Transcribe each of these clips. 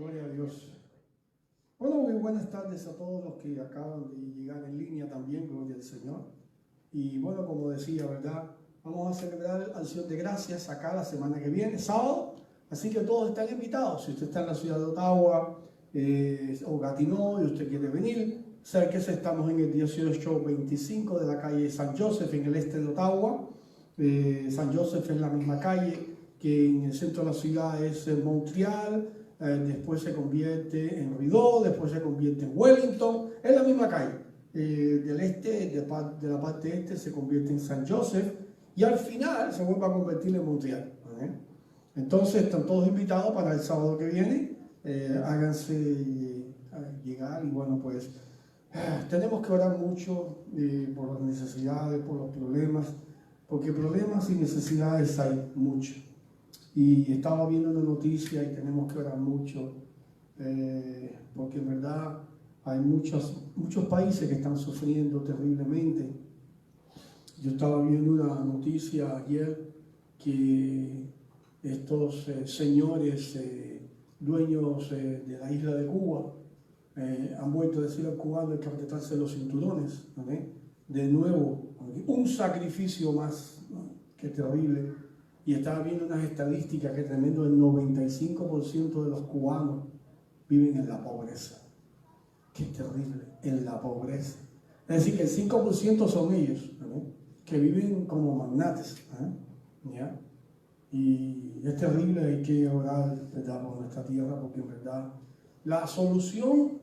Gloria a Dios. Bueno, muy buenas tardes a todos los que acaban de llegar en línea también, gloria al Señor. Y bueno, como decía, ¿verdad? Vamos a celebrar Acción de Gracias acá la semana que viene, sábado. Así que todos están invitados. Si usted está en la ciudad de Ottawa o Gatineau y usted quiere venir, acérquese. Estamos en el 1825 de la calle San Joseph, en el este de Ottawa. San Joseph es la misma calle que en el centro de la ciudad es Montreal. Después se convierte en Rideau, después se convierte en Wellington, es la misma calle. Del este, de la parte este, se convierte en San Joseph y al final se vuelve a convertir en Montreal. Entonces están todos invitados para el sábado que viene. Háganse llegar y bueno, pues tenemos que orar mucho por las necesidades, por los problemas, porque problemas y necesidades hay mucho. Y estaba viendo una noticia y tenemos que orar mucho, porque en verdad hay muchos países que están sufriendo terriblemente. Yo estaba viendo una noticia ayer que estos señores dueños de la isla de Cuba han vuelto a decir al cubano hay que apretarse los cinturones, ¿no? De nuevo, un sacrificio más, ¿no? Qué terrible. Y estaba viendo unas estadísticas que tremendo, el 95% de los cubanos viven en la pobreza. Qué terrible, en la pobreza. Es decir, que el 5% son ellos, ¿no? Que viven como magnates, ¿no? ¿Ya? Y es terrible, hay que orar, ¿verdad?, por nuestra tierra, porque en verdad la solución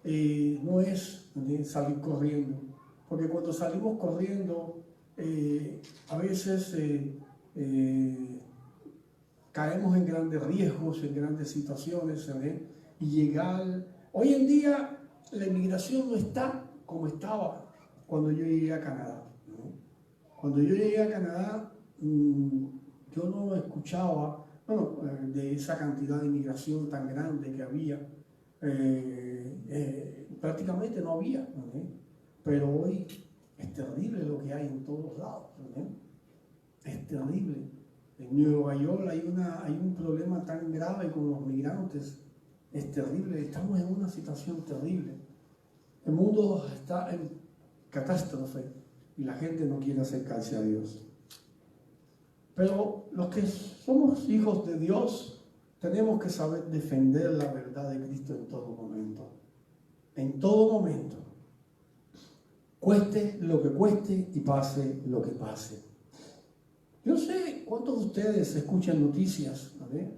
no es salir corriendo, porque cuando salimos corriendo, a veces caemos en grandes riesgos, en grandes situaciones, y llegar... Hoy en día la inmigración no está como estaba cuando yo llegué a Canadá, ¿no? Cuando yo llegué a Canadá, yo no escuchaba, bueno, de esa cantidad de inmigración tan grande que había, prácticamente no había, ¿no? Pero hoy es terrible lo que hay en todos lados, ¿no? Es terrible. En Nueva York hay un problema tan grave con los migrantes. Es terrible. Estamos en una situación terrible. El mundo está en catástrofe y la gente no quiere acercarse a Dios. Pero los que somos hijos de Dios tenemos que saber defender la verdad de Cristo en todo momento. En todo momento. Cueste lo que cueste y pase lo que pase. Yo no sé cuántos de ustedes escuchan noticias, ¿vale?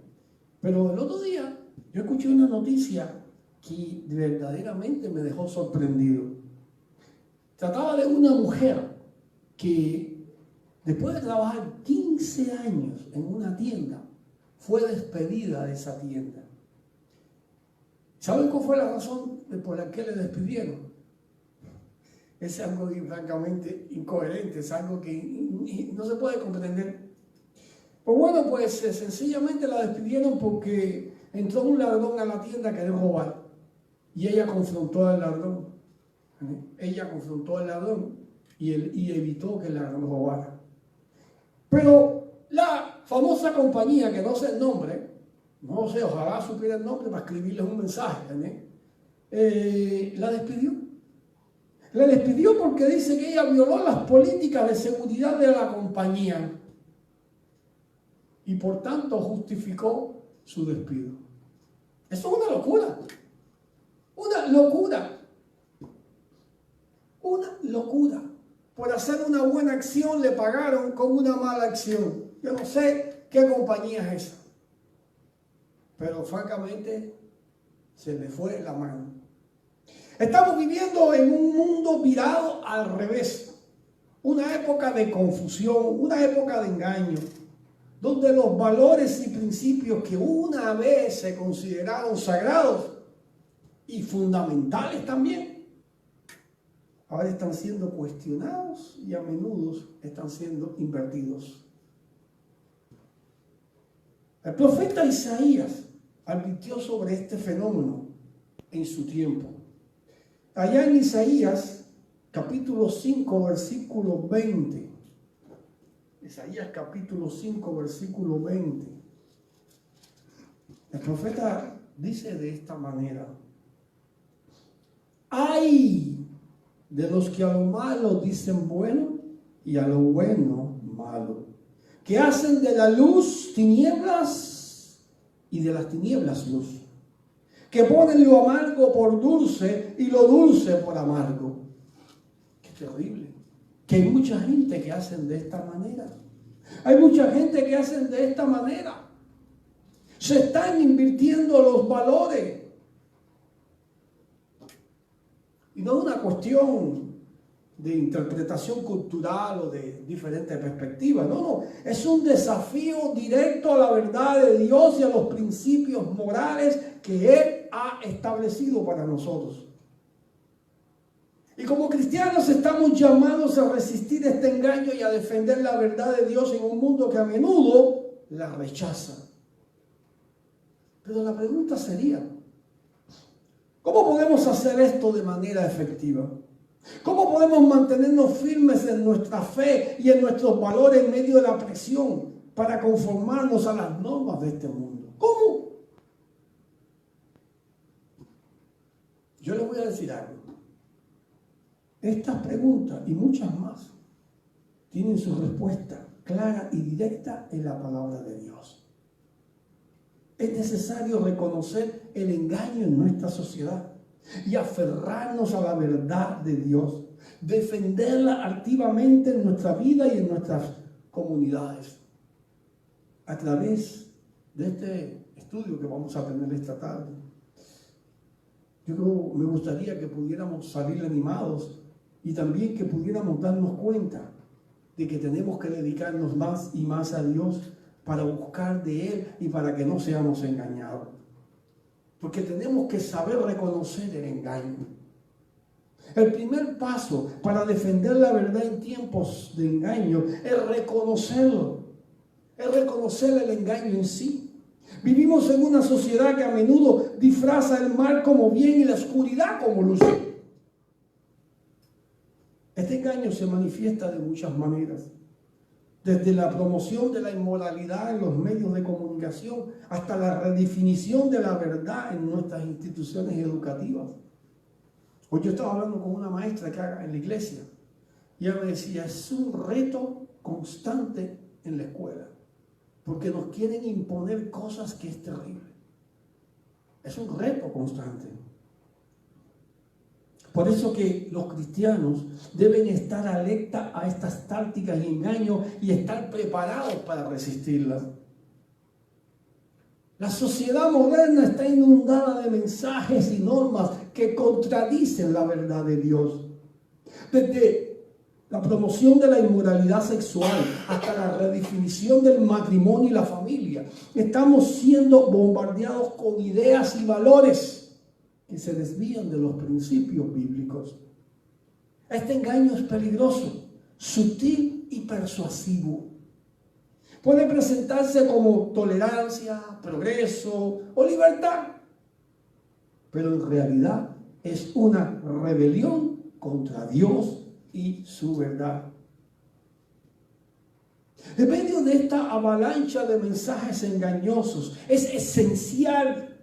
Pero el otro día yo escuché una noticia que verdaderamente me dejó sorprendido. Trataba de una mujer que después de trabajar 15 años en una tienda, fue despedida de esa tienda. ¿Saben cuál fue la razón por la que le despidieron? Es algo francamente incoherente, es algo que no se puede comprender. Pues bueno, pues sencillamente la despidieron porque entró un ladrón a la tienda a querer robar y ella confrontó al ladrón. Ella confrontó al ladrón y evitó que el ladrón robara. Pero la famosa compañía, que no sé el nombre, no sé, ojalá supiera el nombre para escribirles un mensaje, la despidió. La despidió porque dice que ella violó las políticas de seguridad de la compañía y por tanto justificó su despido. Eso es una locura. Una locura. Una locura. Por hacer una buena acción le pagaron con una mala acción. Yo no sé qué compañía es esa. Pero francamente se le fue la mano. Estamos viviendo en un mundo virado al revés, una época de confusión, una época de engaño, donde los valores y principios que una vez se consideraron sagrados y fundamentales también, ahora están siendo cuestionados y a menudo están siendo invertidos. El profeta Isaías advirtió sobre este fenómeno en su tiempo. Allá en Isaías, capítulo 5, versículo 20. Isaías, capítulo 5, versículo 20. El profeta dice de esta manera: ¡ay de los que a lo malo dicen bueno y a lo bueno malo! Que hacen de la luz tinieblas y de las tinieblas luz. Que ponen lo amargo por dulce y lo dulce por amargo. ¡Qué terrible! Que hay mucha gente que hacen de esta manera. Hay mucha gente que hacen de esta manera. Se están invirtiendo los valores. Y no es una cuestión de interpretación cultural o de diferentes perspectivas. No. Es un desafío directo a la verdad de Dios y a los principios morales que Él ha establecido para nosotros. Y como cristianos estamos llamados a resistir este engaño y a defender la verdad de Dios en un mundo que a menudo la rechaza. Pero la pregunta sería: ¿cómo podemos hacer esto de manera efectiva? ¿Cómo podemos mantenernos firmes en nuestra fe y en nuestros valores en medio de la presión para conformarnos a las normas de este mundo? ¿Cómo? Yo les voy a decir algo. Estas preguntas y muchas más tienen su respuesta clara y directa en la palabra de Dios. Es necesario reconocer el engaño en nuestra sociedad y aferrarnos a la verdad de Dios, defenderla activamente en nuestra vida y en nuestras comunidades. A través de este estudio que vamos a tener esta tarde, me gustaría que pudiéramos salir animados y también que pudiéramos darnos cuenta de que tenemos que dedicarnos más y más a Dios para buscar de Él y para que no seamos engañados. Porque tenemos que saber reconocer el engaño. El primer paso para defender la verdad en tiempos de engaño es reconocerlo. Es reconocer el engaño en sí. Vivimos en una sociedad que a menudo disfraza el mal como bien y la oscuridad como luz. Este engaño se manifiesta de muchas maneras. Desde la promoción de la inmoralidad en los medios de comunicación hasta la redefinición de la verdad en nuestras instituciones educativas. Hoy yo estaba hablando con una maestra que haga en la iglesia y ella me decía: es un reto constante en la escuela porque nos quieren imponer cosas que es terrible. Es un reto constante. Por eso que los cristianos deben estar alerta a estas tácticas y engaños y estar preparados para resistirlas. La sociedad moderna está inundada de mensajes y normas que contradicen la verdad de Dios. Desde la promoción de la inmoralidad sexual hasta la redefinición del matrimonio y la familia, estamos siendo bombardeados con ideas y valores que se desvían de los principios bíblicos. Este engaño es peligroso, sutil y persuasivo. Puede presentarse como tolerancia, progreso o libertad, pero en realidad es una rebelión contra Dios y su verdad. En medio de esta avalancha de mensajes engañosos, es esencial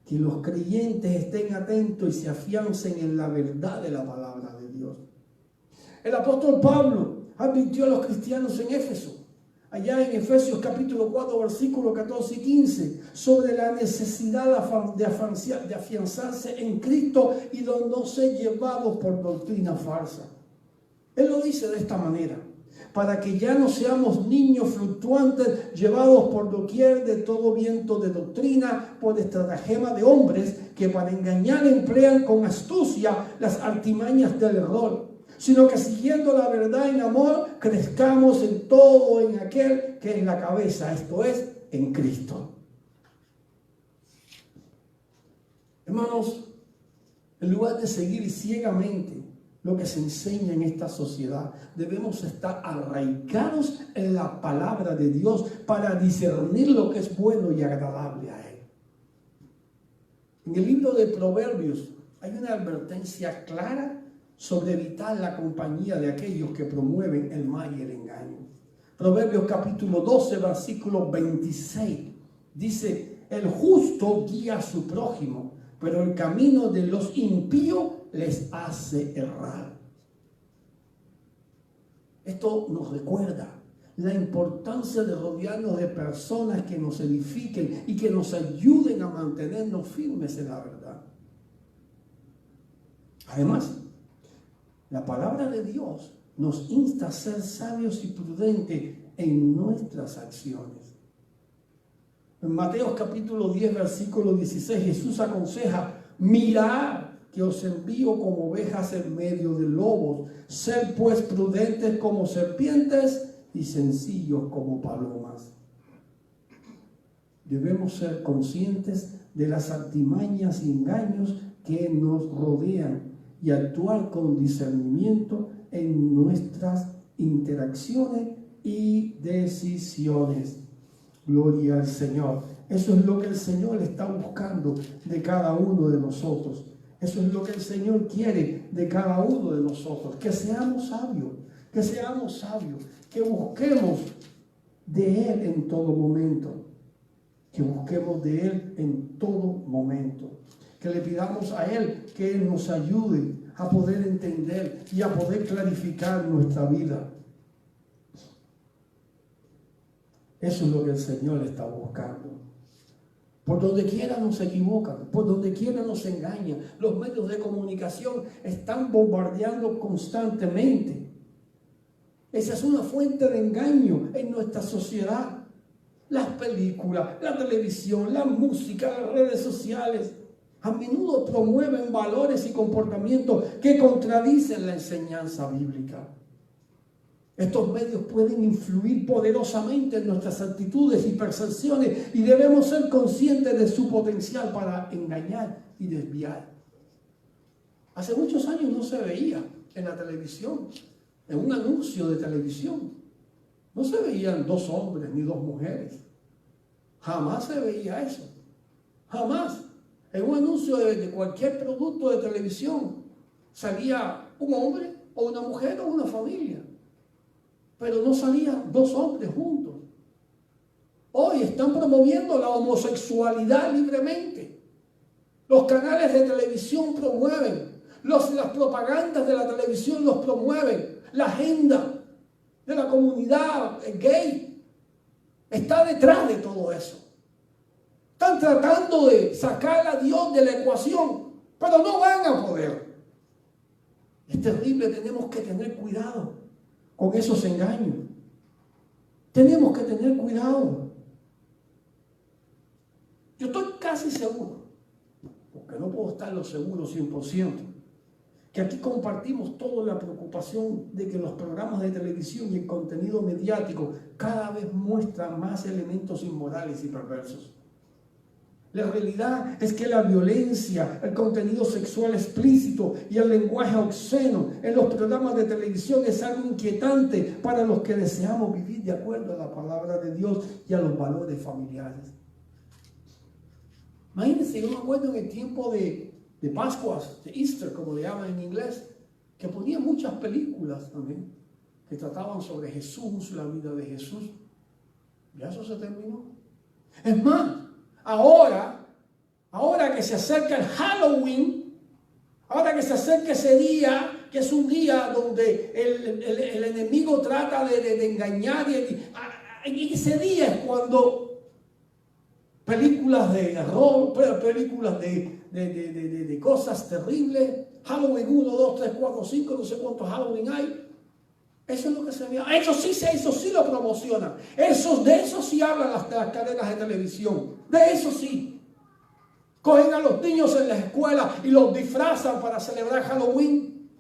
que los creyentes estén atentos y se afiancen en la verdad de la palabra de Dios. El apóstol Pablo advirtió a los cristianos en Éfeso, allá en Efesios capítulo 4, versículos 14 y 15, sobre la necesidad de afianzarse en Cristo y de no ser llevados por doctrina falsa. Él lo dice de esta manera: para que ya no seamos niños fluctuantes, llevados por doquier de todo viento de doctrina, por estratagema de hombres que para engañar emplean con astucia las artimañas del error, sino que siguiendo la verdad en amor, crezcamos en todo en aquel que es la cabeza, esto es, en Cristo. Hermanos, en lugar de seguir ciegamente lo que se enseña en esta sociedad, debemos estar arraigados en la palabra de Dios para discernir lo que es bueno y agradable a Él. En el libro de Proverbios hay una advertencia clara sobre evitar la compañía de aquellos que promueven el mal y el engaño. Proverbios capítulo 12, versículo 26, dice: el justo guía a su prójimo, pero el camino de los impíos les hace errar. Esto nos recuerda la importancia de rodearnos de personas que nos edifiquen y que nos ayuden a mantenernos firmes en la verdad. Además, la palabra de Dios nos insta a ser sabios y prudentes en nuestras acciones. En Mateo capítulo 10, versículo 16, Jesús aconseja: mirad que os envío como ovejas en medio de lobos. Sed pues prudentes como serpientes y sencillos como palomas. Debemos ser conscientes de las artimañas y engaños que nos rodean y actuar con discernimiento en nuestras interacciones y decisiones. Gloria al Señor. Eso es lo que el Señor está buscando de cada uno de nosotros. Eso es lo que el Señor quiere de cada uno de nosotros. Que seamos sabios, que busquemos de Él en todo momento. Que busquemos de Él en todo momento. Que le pidamos a Él que Él nos ayude a poder entender y a poder clarificar nuestra vida. Eso es lo que el Señor está buscando. Por donde quiera nos equivocan, por donde quiera nos engañan. Los medios de comunicación están bombardeando constantemente. Esa es una fuente de engaño en nuestra sociedad. Las películas, la televisión, la música, las redes sociales, a menudo promueven valores y comportamientos que contradicen la enseñanza bíblica. Estos medios pueden influir poderosamente en nuestras actitudes y percepciones y debemos ser conscientes de su potencial para engañar y desviar. Hace muchos años no se veía en la televisión, en un anuncio de televisión, no se veían dos hombres ni dos mujeres. Jamás se veía eso. Jamás. En un anuncio de cualquier producto de televisión salía un hombre o una mujer o una familia. Pero no salían dos hombres juntos. Hoy están promoviendo la homosexualidad libremente. Los canales de televisión promueven, las propagandas de la televisión los promueven. La agenda de la comunidad gay está detrás de todo eso. Están tratando de sacar a Dios de la ecuación, pero no van a poder. Es terrible, tenemos que tener cuidado con esos engaños. Tenemos que tener cuidado. Yo estoy casi seguro, porque no puedo estarlo seguro 100%, que aquí compartimos toda la preocupación de que los programas de televisión y el contenido mediático cada vez muestran más elementos inmorales y perversos. La realidad es que la violencia, el contenido sexual explícito y el lenguaje obsceno en los programas de televisión es algo inquietante para los que deseamos vivir de acuerdo a la palabra de Dios y a los valores familiares. Imagínense, yo me acuerdo en el tiempo de Pascuas, de Easter, como le llaman en inglés, que ponían muchas películas también que trataban sobre Jesús, la vida de Jesús. Ya eso se terminó. Es más, ahora que se acerca el Halloween, ahora que se acerca ese día, que es un día donde el enemigo trata de engañar, y ese día es cuando películas de error, películas de cosas terribles, Halloween 1, 2, 3, 4, 5, no sé cuántos Halloween hay. Eso es lo que se ve. Eso sí lo promocionan. De eso sí hablan las cadenas de televisión. De eso sí. Cogen a los niños en las escuelas y los disfrazan para celebrar Halloween.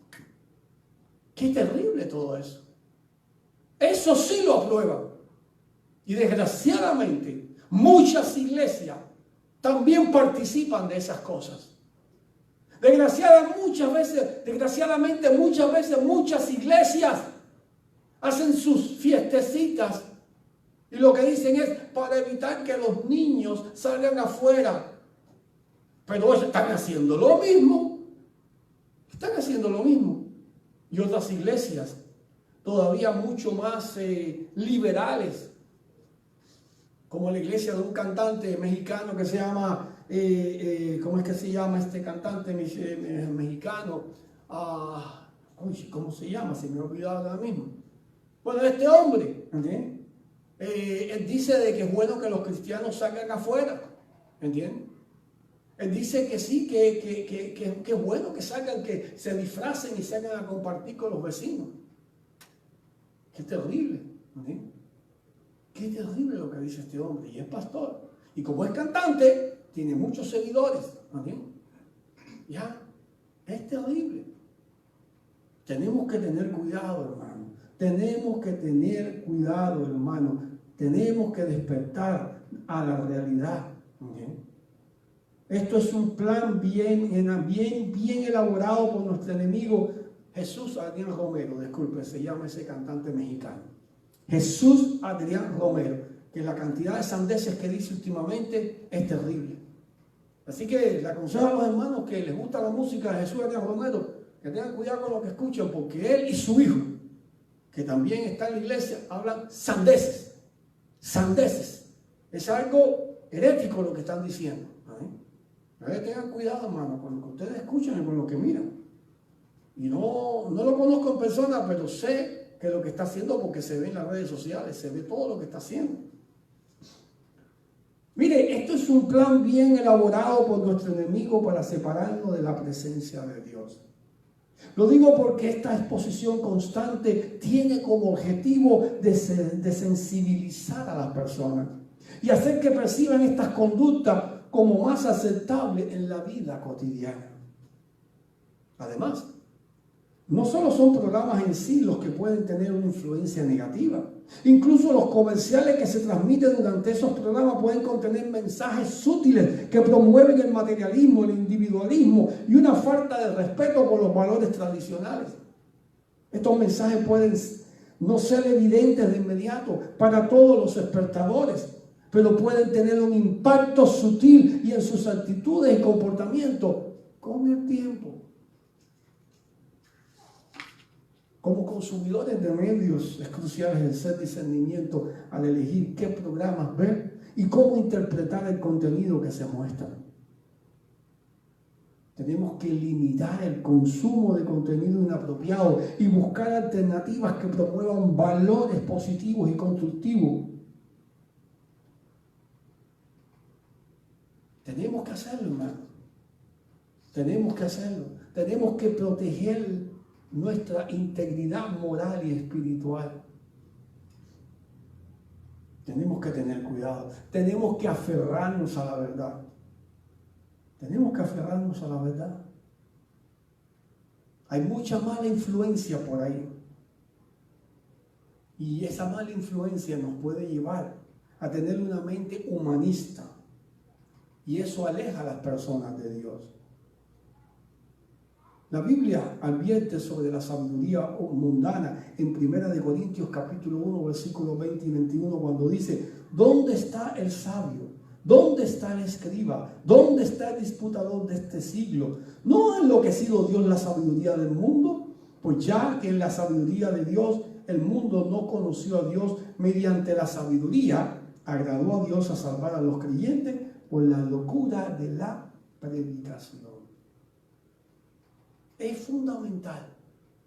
Qué terrible todo eso. Eso sí lo aprueban. Y desgraciadamente, muchas iglesias también participan de esas cosas. Desgraciadamente muchas veces muchas iglesias hacen sus fiestecitas y lo que dicen es para evitar que los niños salgan afuera. Pero están haciendo lo mismo. Están haciendo lo mismo. Y otras iglesias todavía mucho más liberales como la iglesia de un cantante mexicano que se llama, ¿cómo es que se llama este cantante mexicano? ¿Cómo se llama? Se me ha olvidado ahora mismo. Bueno, este hombre, ¿entiendes? Él dice de que es bueno que los cristianos salgan afuera, ¿entiendes? Él dice que sí, que es bueno que salgan, que se disfracen y salgan a compartir con los vecinos. Qué terrible, ¿entiendes? Qué terrible lo que dice este hombre, y es pastor. Y como es cantante, tiene muchos seguidores, ¿entiendes? Ya, es terrible. Tenemos que tener cuidado, hermano. Tenemos que tener cuidado, hermano. Tenemos que despertar a la realidad. ¿Okay? Esto es un plan bien elaborado por nuestro enemigo Jesús Adrián Romero. Disculpe, se llama ese cantante mexicano. Jesús Adrián Romero. Que la cantidad de sandeces que dice últimamente es terrible. Así que le aconsejo a los hermanos que les gusta la música de Jesús Adrián Romero, que tengan cuidado con lo que escuchan, porque él y su hijo, que también está en la iglesia, hablan sandeces. Sandeces. Es algo herético lo que están diciendo. Tengan cuidado, hermano, con lo que ustedes escuchan y con lo que miran. Y no lo conozco en persona, pero sé que lo que está haciendo, porque se ve en las redes sociales, se ve todo lo que está haciendo. Mire, esto es un plan bien elaborado por nuestro enemigo para separarnos de la presencia de Dios. Lo digo porque esta exposición constante tiene como objetivo de sensibilizar a las personas y hacer que perciban estas conductas como más aceptables en la vida cotidiana. Además, no solo son programas en sí los que pueden tener una influencia negativa. Incluso los comerciales que se transmiten durante esos programas pueden contener mensajes sutiles que promueven el materialismo, el individualismo y una falta de respeto por los valores tradicionales. Estos mensajes pueden no ser evidentes de inmediato para todos los espectadores, pero pueden tener un impacto sutil y en sus actitudes y comportamientos con el tiempo. Como consumidores de medios es crucial ejercer discernimiento al elegir qué programas ver y cómo interpretar el contenido que se muestra. Tenemos que limitar el consumo de contenido inapropiado y buscar alternativas que promuevan valores positivos y constructivos. Tenemos que hacerlo, hermano. Tenemos que hacerlo. Tenemos que proteger nuestra integridad moral y espiritual. Tenemos que tener cuidado. Tenemos que aferrarnos a la verdad. Tenemos que aferrarnos a la verdad. Hay mucha mala influencia por ahí. Y esa mala influencia nos puede llevar a tener una mente humanista. Y eso aleja a las personas de Dios. La Biblia advierte sobre la sabiduría mundana en 1 Corintios capítulo 1, versículos 20 y 21, cuando dice: ¿dónde está el sabio? ¿Dónde está el escriba? ¿Dónde está el disputador de este siglo? ¿No ha enloquecido Dios la sabiduría del mundo? Pues ya que en la sabiduría de Dios el mundo no conoció a Dios, mediante la sabiduría agradó a Dios a salvar a los creyentes por la locura de la predicación. Es fundamental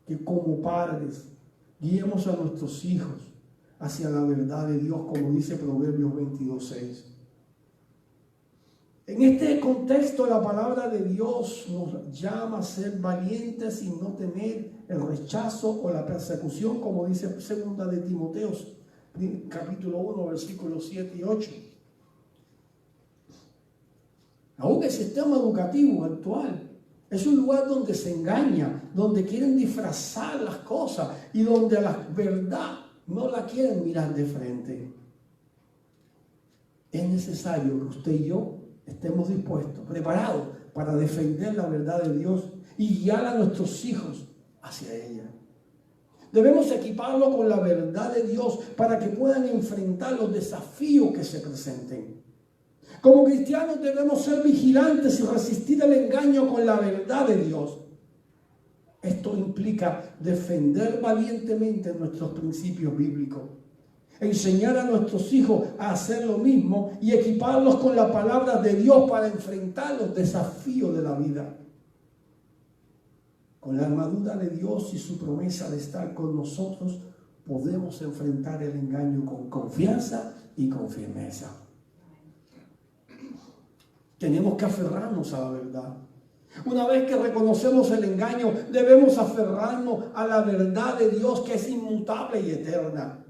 que como padres guiemos a nuestros hijos hacia la verdad de Dios, como dice Proverbios 22:6. En este contexto, la palabra de Dios nos llama a ser valientes y no temer el rechazo o la persecución, como dice 2 de Timoteo, capítulo 1, versículos 7 y 8. Aún el sistema educativo actual es un lugar donde se engaña, donde quieren disfrazar las cosas y donde la verdad no la quieren mirar de frente. Es necesario que usted y yo estemos dispuestos, preparados para defender la verdad de Dios y guiar a nuestros hijos hacia ella. Debemos equiparlos con la verdad de Dios para que puedan enfrentar los desafíos que se presenten. Como cristianos debemos ser vigilantes y resistir el engaño con la verdad de Dios. Esto implica defender valientemente nuestros principios bíblicos. enseñar a nuestros hijos a hacer lo mismo y equiparlos con la palabra de Dios para enfrentar los desafíos de la vida. Con la armadura de Dios y su promesa de estar con nosotros, podemos enfrentar el engaño con confianza y con firmeza. Tenemos que aferrarnos a la verdad. Una vez que reconocemos el engaño, debemos aferrarnos a la verdad de Dios, que es inmutable y eterna.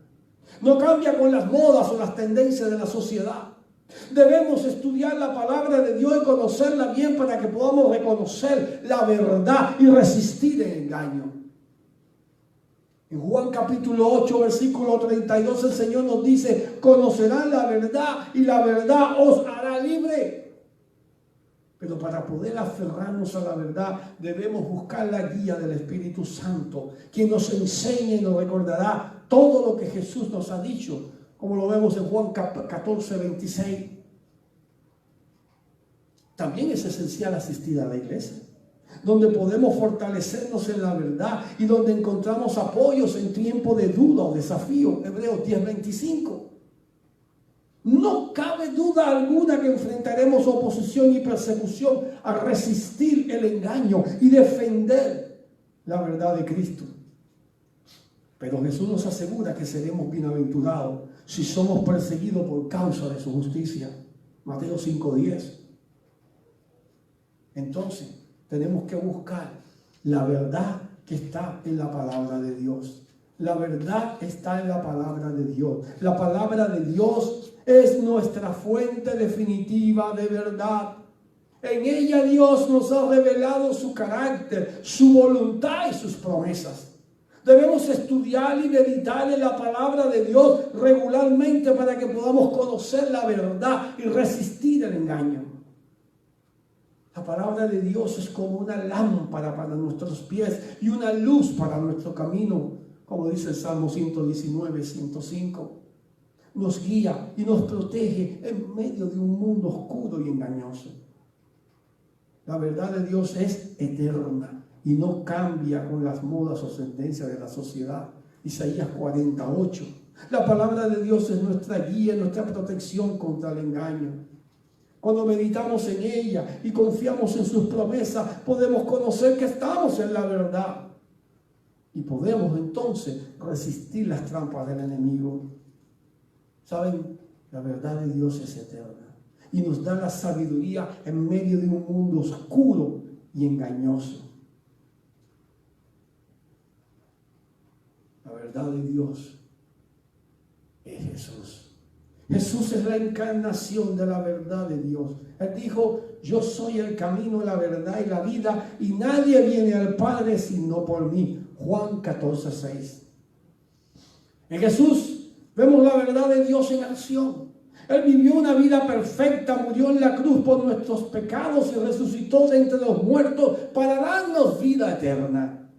No cambia con las modas o las tendencias de la sociedad. Debemos estudiar la palabra de Dios y conocerla bien para que podamos reconocer la verdad y resistir el engaño. En Juan capítulo 8, versículo 32, el Señor nos dice: conocerán la verdad y la verdad os hará libre. Pero para poder aferrarnos a la verdad, debemos buscar la guía del Espíritu Santo, quien nos enseñe y nos recordará todo lo que Jesús nos ha dicho, como lo vemos en Juan 14, 26. También es esencial asistir a la iglesia, donde podemos fortalecernos en la verdad y donde encontramos apoyos en tiempo de duda o desafío. Hebreos 10, 25. No cabe duda alguna que enfrentaremos oposición y persecución al resistir el engaño y defender la verdad de Cristo. Pero Jesús nos asegura que seremos bienaventurados si somos perseguidos por causa de su justicia. Mateo 5:10. Entonces, tenemos que buscar la verdad que está en la palabra de Dios. La verdad está en la palabra de Dios. La palabra de Dios es nuestra fuente definitiva de verdad. En ella Dios nos ha revelado su carácter, su voluntad y sus promesas. Debemos estudiar y meditar en la palabra de Dios regularmente para que podamos conocer la verdad y resistir el engaño. La palabra de Dios es como una lámpara para nuestros pies y una luz para nuestro camino, como dice el Salmo 119, 105. Nos guía y nos protege en medio de un mundo oscuro y engañoso. La verdad de Dios es eterna y no cambia con las modas o tendencias de la sociedad. Isaías 48. La palabra de Dios es nuestra guía, nuestra protección contra el engaño. Cuando meditamos en ella y confiamos en sus promesas, podemos conocer que estamos en la verdad. Y podemos entonces resistir las trampas del enemigo. ¿Saben? La verdad de Dios es eterna y nos da la sabiduría en medio de un mundo oscuro y engañoso. La verdad de Dios es Jesús. Jesús es la encarnación de la verdad de Dios. Él dijo: yo soy el camino, la verdad y la vida, y nadie viene al Padre sino por mí. Juan 14, 6. En Jesús vemos la verdad de Dios en acción. Él vivió una vida perfecta, murió en la cruz por nuestros pecados y resucitó de entre los muertos para darnos vida eterna.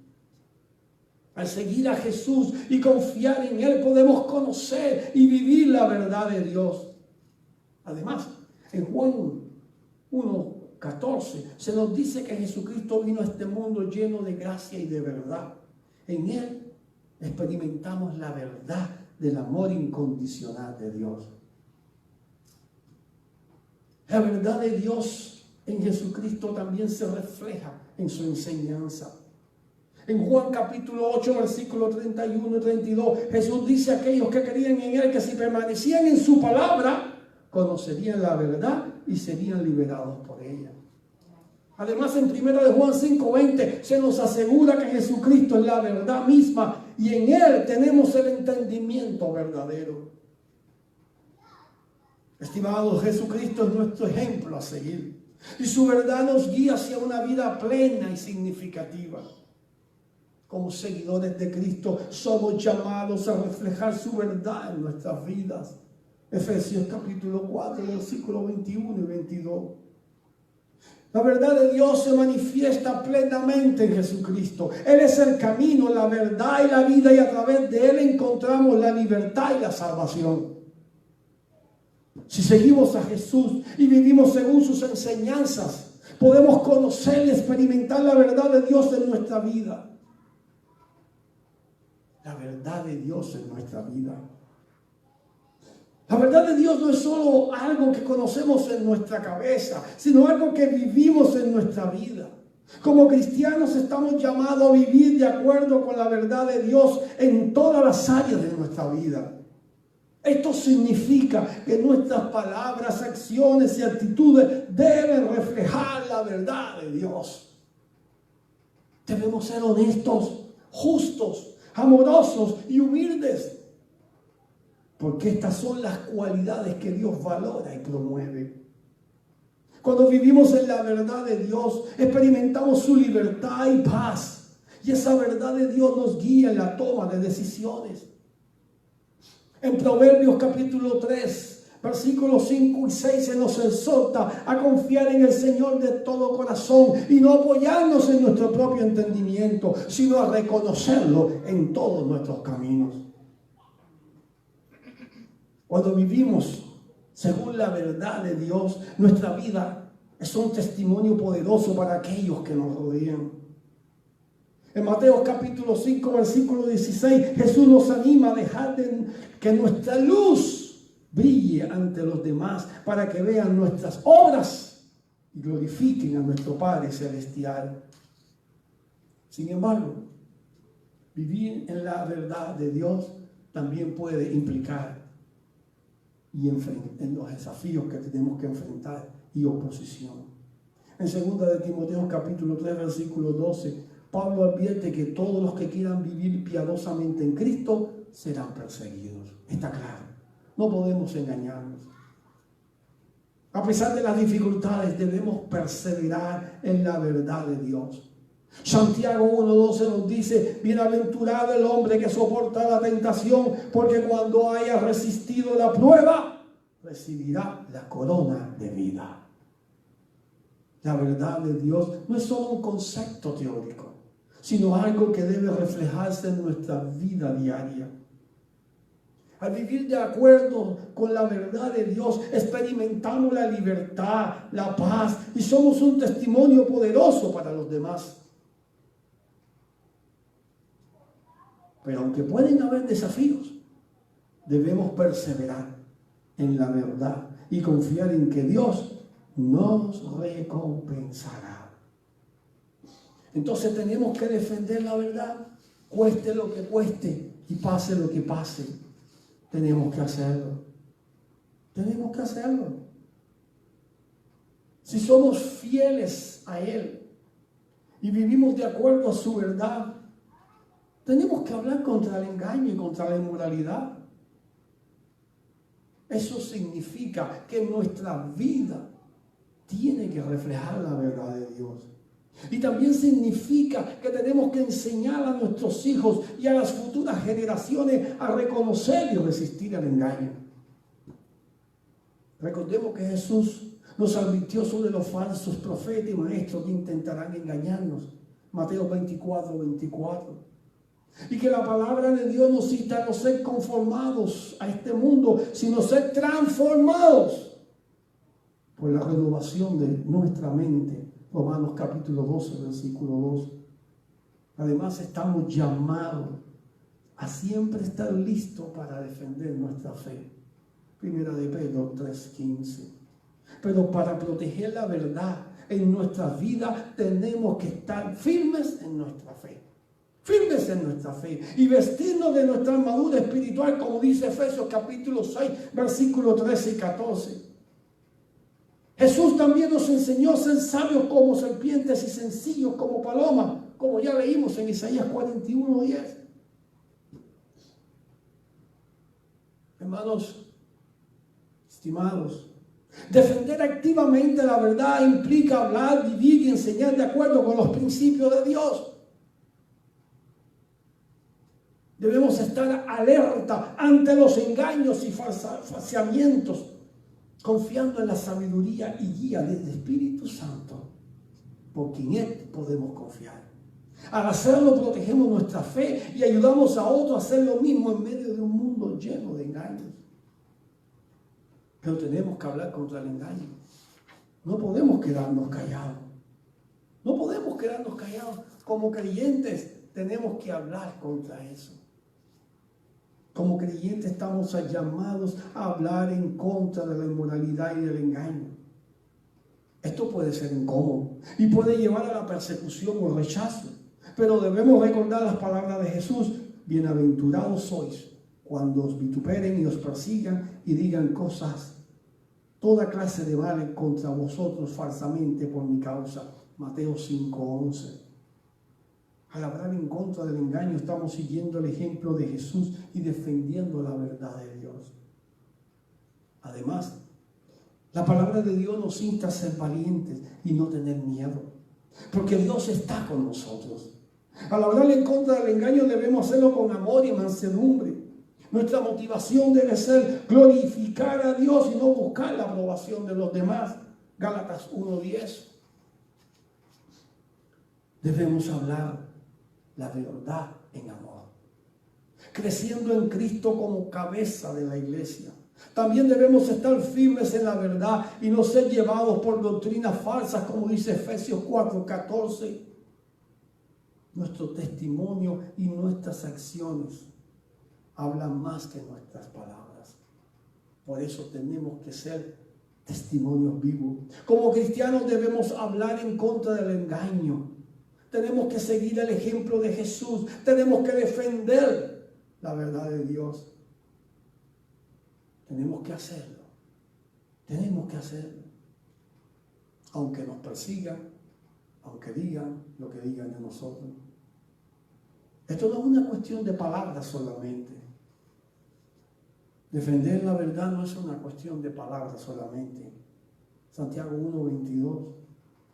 Al seguir a Jesús y confiar en Él, podemos conocer y vivir la verdad de Dios. Además, en Juan 1:14 se nos dice que Jesucristo vino a este mundo lleno de gracia y de verdad. En Él experimentamos la verdad del amor incondicional de Dios. La verdad de Dios en Jesucristo también se refleja en su enseñanza. En Juan capítulo 8, versículos 31 y 32, Jesús dice a aquellos que creían en Él que si permanecían en su palabra, conocerían la verdad y serían liberados por ella. Además, en 1 de Juan 5:20 se nos asegura que Jesucristo es la verdad misma y en Él tenemos el entendimiento verdadero. Estimados, Jesucristo es nuestro ejemplo a seguir y su verdad nos guía hacia una vida plena y significativa. Como seguidores de Cristo somos llamados a reflejar su verdad en nuestras vidas. Efesios capítulo 4, versículos 21 y 22. La verdad de Dios se manifiesta plenamente en Jesucristo. Él es el camino, la verdad y la vida, y a través de Él encontramos la libertad y la salvación. Si seguimos a Jesús y vivimos según sus enseñanzas, podemos conocer y experimentar la verdad de Dios en nuestra vida. La verdad de Dios en nuestra vida. La verdad de Dios no es solo algo que conocemos en nuestra cabeza, sino algo que vivimos en nuestra vida. Como cristianos estamos llamados a vivir de acuerdo con la verdad de Dios en todas las áreas de nuestra vida. Esto significa que nuestras palabras, acciones y actitudes deben reflejar la verdad de Dios. Debemos ser honestos, justos, amorosos y humildes. Porque estas son las cualidades que Dios valora y promueve. Cuando vivimos en la verdad de Dios, experimentamos su libertad y paz. Y esa verdad de Dios nos guía en la toma de decisiones. En Proverbios capítulo 3, versículos 5 y 6 se nos exhorta a confiar en el Señor de todo corazón y no apoyarnos en nuestro propio entendimiento, sino a reconocerlo en todos nuestros caminos. Cuando vivimos según la verdad de Dios, nuestra vida es un testimonio poderoso para aquellos que nos rodean. En Mateo capítulo 5, versículo 16, Jesús nos anima a dejar que nuestra luz brille ante los demás para que vean nuestras obras y glorifiquen a nuestro Padre Celestial. Sin embargo, vivir en la verdad de Dios también puede implicar en los desafíos que tenemos que enfrentar y oposición. En 2 de Timoteo capítulo 3, versículo 12, Pablo advierte que todos los que quieran vivir piadosamente en Cristo serán perseguidos. Está claro, no podemos engañarnos. A pesar de las dificultades, debemos perseverar en la verdad de Dios. Santiago 1:12 nos dice: bienaventurado el hombre que soporta la tentación, porque cuando haya resistido la prueba, recibirá la corona de vida. La verdad de Dios no es solo un concepto teórico, sino algo que debe reflejarse en nuestra vida diaria. Al vivir de acuerdo con la verdad de Dios, experimentamos la libertad, la paz y somos un testimonio poderoso para los demás. Pero aunque pueden haber desafíos, debemos perseverar en la verdad y confiar en que Dios nos recompensará. Entonces tenemos que defender la verdad, cueste lo que cueste y pase lo que pase. Tenemos que hacerlo. Tenemos que hacerlo. Si somos fieles a Él y vivimos de acuerdo a su verdad, tenemos que hablar contra el engaño y contra la inmoralidad. Eso significa que nuestra vida tiene que reflejar la verdad de Dios. Y también significa que tenemos que enseñar a nuestros hijos y a las futuras generaciones a reconocer y resistir al engaño. Recordemos que Jesús nos advirtió sobre los falsos profetas y maestros que intentarán engañarnos. Mateo 24:24. Y que la palabra de Dios nos cita a no ser conformados a este mundo, sino ser transformados por la renovación de nuestra mente. Romanos capítulo 12, versículo 2. Además, estamos llamados a siempre estar listos para defender nuestra fe. Primera de Pedro 3:15. Pero para proteger la verdad en nuestras vidas tenemos que estar firmes en nuestra fe. Firmes en nuestra fe y vestirnos de nuestra armadura espiritual, como dice Efesios capítulo 6, versículos 13 y 14. Jesús también nos enseñó a ser sabios como serpientes y sencillos como palomas, como ya leímos en Isaías 41:10. Hermanos, estimados, defender activamente la verdad implica hablar, vivir y enseñar de acuerdo con los principios de Dios. Debemos estar alerta ante los engaños y falseamientos, confiando en la sabiduría y guía del Espíritu Santo, porque en Él podemos confiar. Al hacerlo protegemos nuestra fe y ayudamos a otros a hacer lo mismo en medio de un mundo lleno de engaños. Pero tenemos que hablar contra el engaño. No podemos quedarnos callados. No podemos quedarnos callados. Como creyentes tenemos que hablar contra eso. Como creyentes estamos llamados a hablar en contra de la inmoralidad y del engaño. Esto puede ser incómodo y puede llevar a la persecución o rechazo, pero debemos recordar las palabras de Jesús: bienaventurados sois cuando os vituperen y os persigan y digan cosas, toda clase de mal contra vosotros falsamente por mi causa. Mateo 5:11. Al hablar en contra del engaño estamos siguiendo el ejemplo de Jesús y defendiendo la verdad de Dios. Además, la palabra de Dios nos insta a ser valientes y no tener miedo, porque Dios está con nosotros. Al hablar en contra del engaño debemos hacerlo con amor y mansedumbre. Nuestra motivación debe ser glorificar a Dios y no buscar la aprobación de los demás. Gálatas 1:10. Debemos hablar la verdad en amor, creciendo en Cristo como cabeza de la iglesia. También debemos estar firmes en la verdad y no ser llevados por doctrinas falsas, como dice Efesios 4:14. Nuestro testimonio y nuestras acciones hablan más que nuestras palabras. Por eso tenemos que ser testimonios vivos. Como cristianos debemos hablar en contra del engaño. Tenemos que seguir el ejemplo de Jesús. Tenemos que defender la verdad de Dios. Tenemos que hacerlo. Tenemos que hacerlo. Aunque nos persigan, aunque digan lo que digan de nosotros. Esto no es una cuestión de palabras solamente. Defender la verdad no es una cuestión de palabras solamente. Santiago 1:22.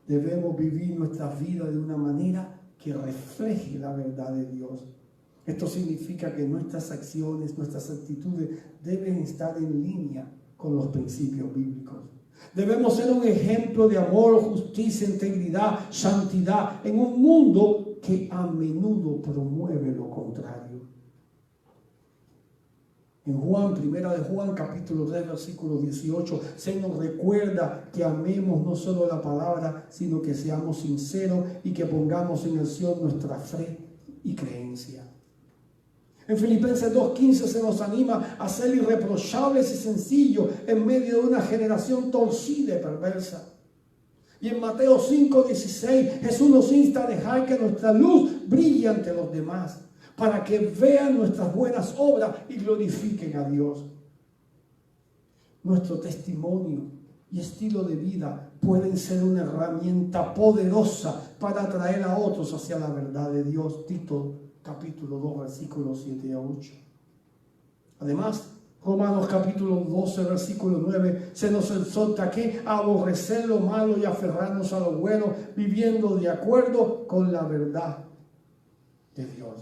Debemos vivir nuestra vida de una manera que refleje la verdad de Dios. Esto significa que nuestras acciones, nuestras actitudes deben estar en línea con los principios bíblicos. Debemos ser un ejemplo de amor, justicia, integridad, santidad en un mundo que a menudo promueve lo contrario. En Primera de Juan, capítulo 3, versículo 18, se nos recuerda que amemos no solo la palabra, sino que seamos sinceros y que pongamos en acción nuestra fe y creencia. En Filipenses 2:15 se nos anima a ser irreprochables y sencillos en medio de una generación torcida y perversa. Y en Mateo 5:16 Jesús nos insta a dejar que nuestra luz brille ante los demás, para que vean nuestras buenas obras y glorifiquen a Dios. Nuestro testimonio y estilo de vida pueden ser una herramienta poderosa para atraer a otros hacia la verdad de Dios. Tito capítulo 2, versículos 7 a 8. Además, Romanos capítulo 12, versículo 9, se nos exhorta que a aborrecer lo malo y aferrarnos a lo bueno, viviendo de acuerdo con la verdad de Dios.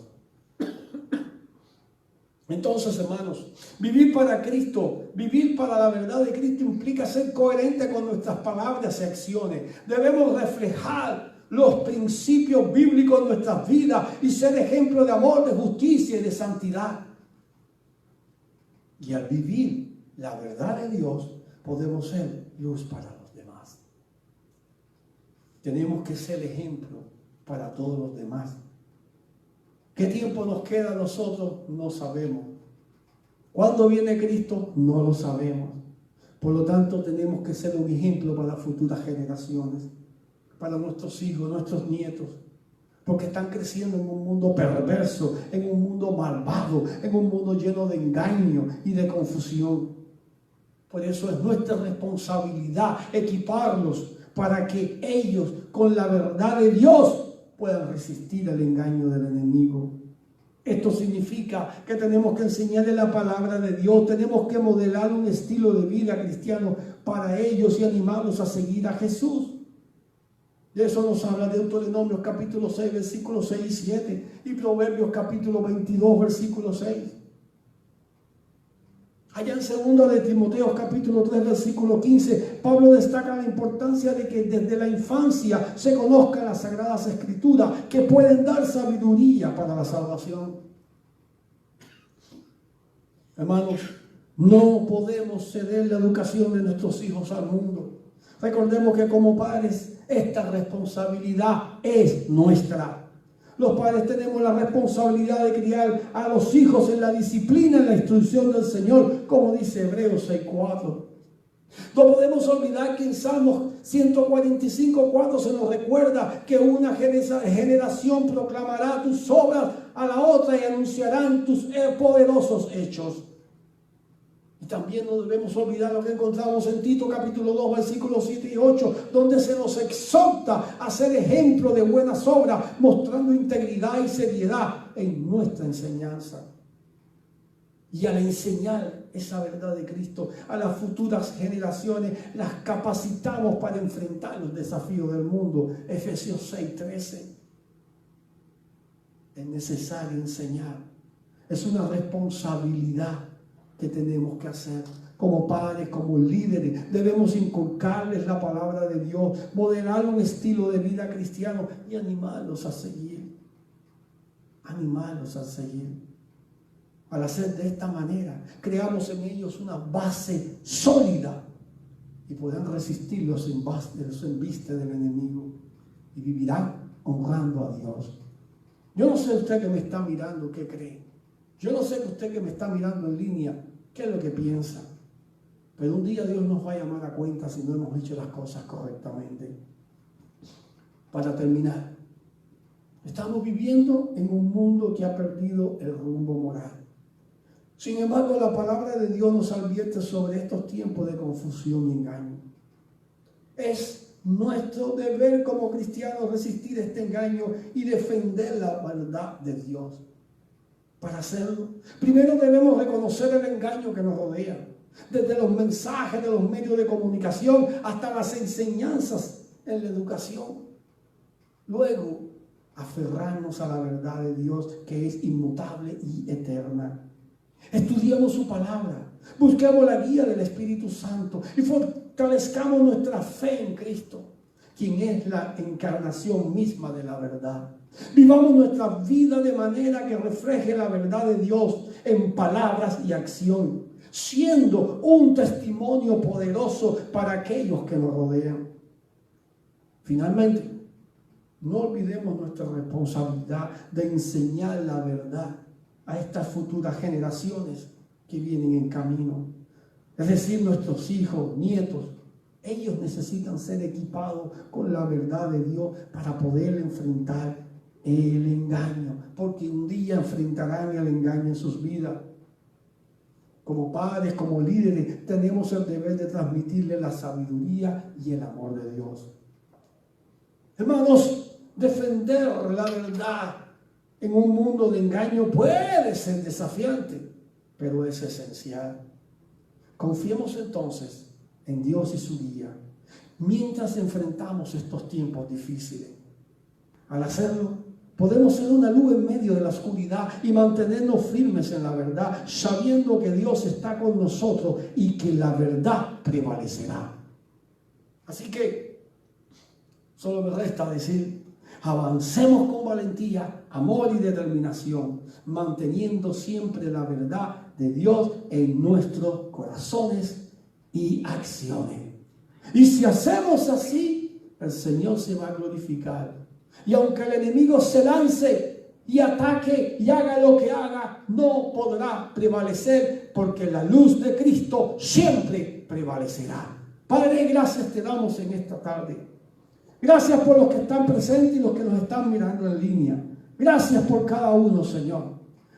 Entonces, hermanos, vivir para Cristo, vivir para la verdad de Cristo implica ser coherente con nuestras palabras y acciones. Debemos reflejar los principios bíblicos en nuestras vidas y ser ejemplo de amor, de justicia y de santidad. Y al vivir la verdad de Dios, podemos ser luz para los demás. Tenemos que ser ejemplo para todos los demás. ¿Qué tiempo nos queda a nosotros? No sabemos. ¿Cuándo viene Cristo? No lo sabemos. Por lo tanto, tenemos que ser un ejemplo para las futuras generaciones, para nuestros hijos, nuestros nietos, porque están creciendo en un mundo perverso, en un mundo malvado, en un mundo lleno de engaño y de confusión. Por eso es nuestra responsabilidad equiparlos para que ellos, con la verdad de Dios, puedan resistir al engaño del enemigo. Esto significa que tenemos que enseñarles la palabra de Dios, tenemos que modelar un estilo de vida cristiano para ellos y animarlos a seguir a Jesús. De eso nos habla Deuteronomio capítulo 6, versículos 6 y 7 y Proverbios capítulo 22, versículo 6. Allá en 2 de Timoteo capítulo 3, versículo 15, Pablo destaca la importancia de que desde la infancia se conozcan las Sagradas Escrituras que pueden dar sabiduría para la salvación. Hermanos, no podemos ceder la educación de nuestros hijos al mundo. Recordemos que como padres esta responsabilidad es nuestra. Los padres tenemos la responsabilidad de criar a los hijos en la disciplina, en la instrucción del Señor, como dice Hebreos 6:4. No podemos olvidar que en Salmos 145:4 se nos recuerda que una generación proclamará tus obras a la otra y anunciarán tus poderosos hechos. Y también no debemos olvidar lo que encontramos en Tito capítulo 2, versículos 7 y 8, donde se nos exhorta a ser ejemplo de buenas obras, mostrando integridad y seriedad en nuestra enseñanza. Y al enseñar esa verdad de Cristo a las futuras generaciones, las capacitamos para enfrentar los desafíos del mundo. Efesios 6:13. Es necesario enseñar. Es una responsabilidad que tenemos que hacer. Como padres, como líderes, debemos inculcarles la palabra de Dios, modelar un estilo de vida cristiano y animarlos a seguir. Animarlos a seguir. Al hacer de esta manera, creamos en ellos una base sólida y podrán resistir los embistes del enemigo y vivirán honrando a Dios. Yo no sé usted que me está mirando qué cree. Yo no sé usted que me está mirando en línea qué es lo que piensa. Pero un día Dios nos va a llamar a cuenta si no hemos hecho las cosas correctamente. Para terminar, estamos viviendo en un mundo que ha perdido el rumbo moral. Sin embargo, la palabra de Dios nos advierte sobre estos tiempos de confusión y engaño. Es nuestro deber como cristianos resistir este engaño y defender la verdad de Dios. Para hacerlo, primero debemos reconocer el engaño que nos rodea, desde los mensajes de los medios de comunicación hasta las enseñanzas en la educación. Luego, aferrarnos a la verdad de Dios que es inmutable y eterna. Estudiamos su palabra, busquemos la guía del Espíritu Santo y fortalezcamos nuestra fe en Cristo, quien es la encarnación misma de la verdad. Vivamos nuestra vida de manera que refleje la verdad de Dios en palabras y acción, siendo un testimonio poderoso para aquellos que nos rodean. Finalmente, no olvidemos nuestra responsabilidad de enseñar la verdad a estas futuras generaciones que vienen en camino. Es decir, nuestros hijos, nietos, ellos necesitan ser equipados con la verdad de Dios para poder enfrentar el engaño, porque un día enfrentarán el engaño en sus vidas. Como padres, como líderes, tenemos el deber de transmitirle la sabiduría y el amor de Dios. Hermanos, defender la verdad en un mundo de engaño puede ser desafiante, pero es esencial. Confiemos entonces en Dios y su guía mientras enfrentamos estos tiempos difíciles. Al hacerlo, podemos ser una luz en medio de la oscuridad y mantenernos firmes en la verdad, sabiendo que Dios está con nosotros y que la verdad prevalecerá. Así que solo me resta decir: avancemos con valentía, amor y determinación, manteniendo siempre la verdad de Dios en nuestros corazones y acciones. Y si hacemos así, el Señor se va a glorificar. Y aunque el enemigo se lance y ataque y haga lo que haga, no podrá prevalecer, porque la luz de Cristo siempre prevalecerá. Padre, gracias te damos en esta tarde. Gracias por los que están presentes y los que nos están mirando en línea. Gracias por cada uno, Señor.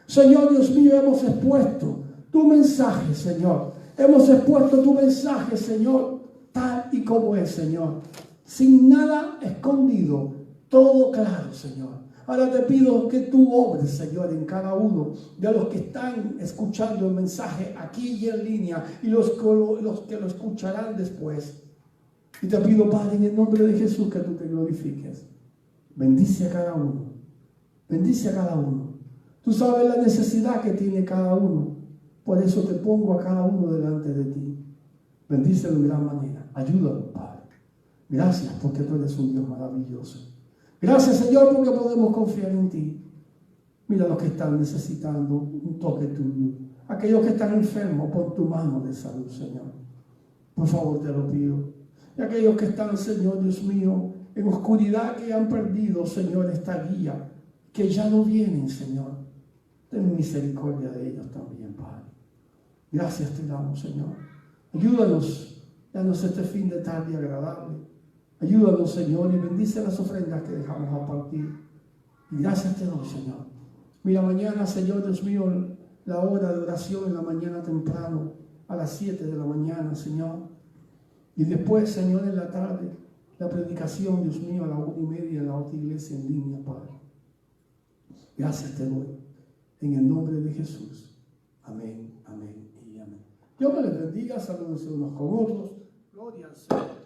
Señor Dios mío, hemos expuesto tu mensaje, Señor. Hemos expuesto tu mensaje, Señor, tal y como es, Señor. Sin nada escondido, todo claro, Señor. Ahora te pido que tú obres, Señor, en cada uno de los que están escuchando el mensaje aquí y en línea y los que lo escucharán después. Y te pido, Padre, en el nombre de Jesús, que tú te glorifiques. Bendice a cada uno. Bendice a cada uno. Tú sabes la necesidad que tiene cada uno. Por eso te pongo a cada uno delante de ti. Bendícelo de gran manera. Ayúdalo, Padre. Gracias porque tú eres un Dios maravilloso. Gracias, Señor, porque podemos confiar en ti. Mira los que están necesitando un toque tuyo. Aquellos que están enfermos, pon tu mano de salud, Señor. Por favor, te lo pido. Y aquellos que están, Señor Dios mío, en oscuridad, que han perdido, Señor, esta guía, que ya no vienen, Señor. Ten misericordia de ellos también, Padre. Gracias te damos, Señor. Ayúdanos, danos este fin de tarde agradable. Ayúdanos, Señor, y bendice las ofrendas que dejamos a partir. Y gracias te doy, Señor. Mira, mañana, Señor Dios mío, la hora de oración en la mañana temprano, a las 7 de la mañana, Señor. Y después, Señor, en la tarde, la predicación, Dios mío, a la 1:30 en la otra iglesia en línea, Padre. Gracias te doy. En el nombre de Jesús. Amén, amén y amén. Dios me les bendiga. Salúdense unos con otros. Gloria al Señor.